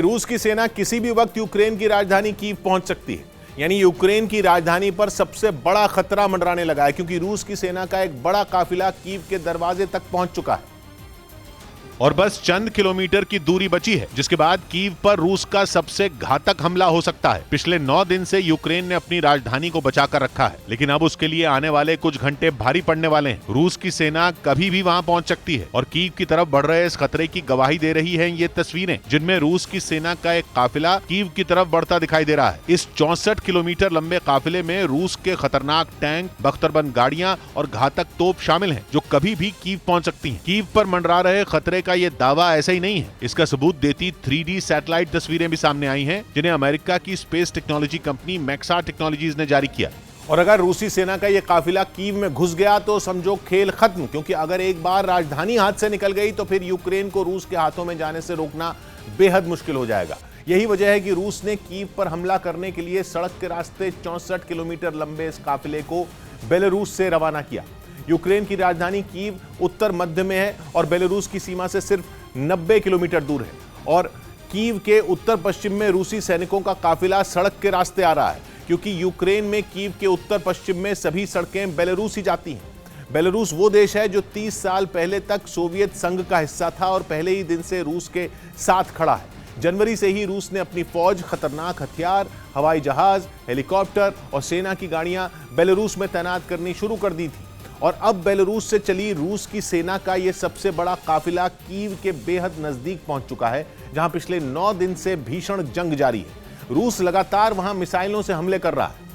रूस की सेना किसी भी वक्त यूक्रेन की राजधानी कीव पहुंच सकती है। यानी यूक्रेन की राजधानी पर सबसे बड़ा खतरा मंडराने लगा है, क्योंकि रूस की सेना का एक बड़ा काफिला कीव के दरवाजे तक पहुंच चुका है और बस चंद किलोमीटर की दूरी बची है, जिसके बाद कीव पर रूस का सबसे घातक हमला हो सकता है। पिछले 9 दिन से यूक्रेन ने अपनी राजधानी को बचाकर रखा है, लेकिन अब उसके लिए आने वाले कुछ घंटे भारी पड़ने वाले हैं। रूस की सेना कभी भी वहां पहुंच सकती है और कीव की तरफ बढ़ रहे इस खतरे की गवाही दे रही है ये तस्वीरें, जिनमें रूस की सेना का एक काफिला कीव की तरफ बढ़ता दिखाई दे रहा है। इस 64 किलोमीटर लंबे काफिले में रूस के खतरनाक टैंक, बख्तरबंद गाड़ियां और घातक तोप शामिल हैं, जो कभी भी कीव पहुंच सकती हैं। कीव पर मंडरा रहे खतरे का ये दावा ऐसा ही नहीं है। इसका सबूत देती 3D सैटेलाइट तस्वीरें भी सामने आई हैं, जिन्हें अमेरिका की स्पेस टेक्नोलॉजी कंपनी मैक्सा टेक्नोलॉजीज ने जारी किया। और अगर रूसी सेना का यह काफिला कीव में घुस गया तो समझो खेल खत्म, क्योंकि अगर एक बार राजधानी हाथ से निकल गई तो फिर यूक्रेन को रूस के हाथों में जाने से रोकना बेहद मुश्किल हो जाएगा। यही वजह है कि रूस ने कीव पर हमला करने के लिए सड़क के रास्ते 64 किलोमीटर लंबे इस काफिले को बेलारूस से रवाना किया। यूक्रेन की राजधानी कीव उत्तर मध्य में है और बेलारूस की सीमा से सिर्फ 90 किलोमीटर दूर है, और कीव के उत्तर पश्चिम में रूसी सैनिकों का काफिला सड़क के रास्ते आ रहा है, क्योंकि यूक्रेन में कीव के उत्तर पश्चिम में सभी सड़कें बेलारूस ही जाती हैं। बेलारूस वो देश है जो 30 साल पहले तक सोवियत संघ का हिस्सा था और पहले ही दिन से रूस के साथ खड़ा है। जनवरी से ही रूस ने अपनी फौज, खतरनाक हथियार, हवाई जहाज, हेलीकॉप्टर और सेना की गाड़ियां बेलारूस में तैनात करनी शुरू कर दी थी, और अब बेलारूस से चली रूस की सेना का यह सबसे बड़ा काफिला कीव के बेहद नजदीक पहुंच चुका है, जहां पिछले 9 दिन से भीषण जंग जारी है। रूस लगातार वहां मिसाइलों से हमले कर रहा है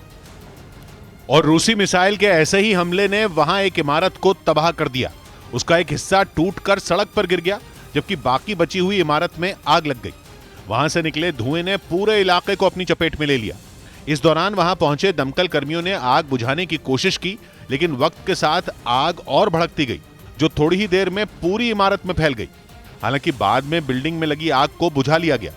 और रूसी मिसाइल के ऐसे ही हमले ने वहां एक इमारत को तबाह कर दिया। उसका एक हिस्सा टूटकर सड़क पर गिर गया, जबकि बाकी बची हुई इमारत में आग लग गई। वहां से निकले धुएं ने पूरे इलाके को अपनी चपेट में ले लिया। इस दौरान वहां पहुंचे दमकल कर्मियों ने आग बुझाने की कोशिश की, लेकिन वक्त के साथ आग और भड़कती गई, जो थोड़ी ही देर में पूरी इमारत में फैल गई। हालांकि बाद में बिल्डिंग में लगी आग को बुझा लिया गया।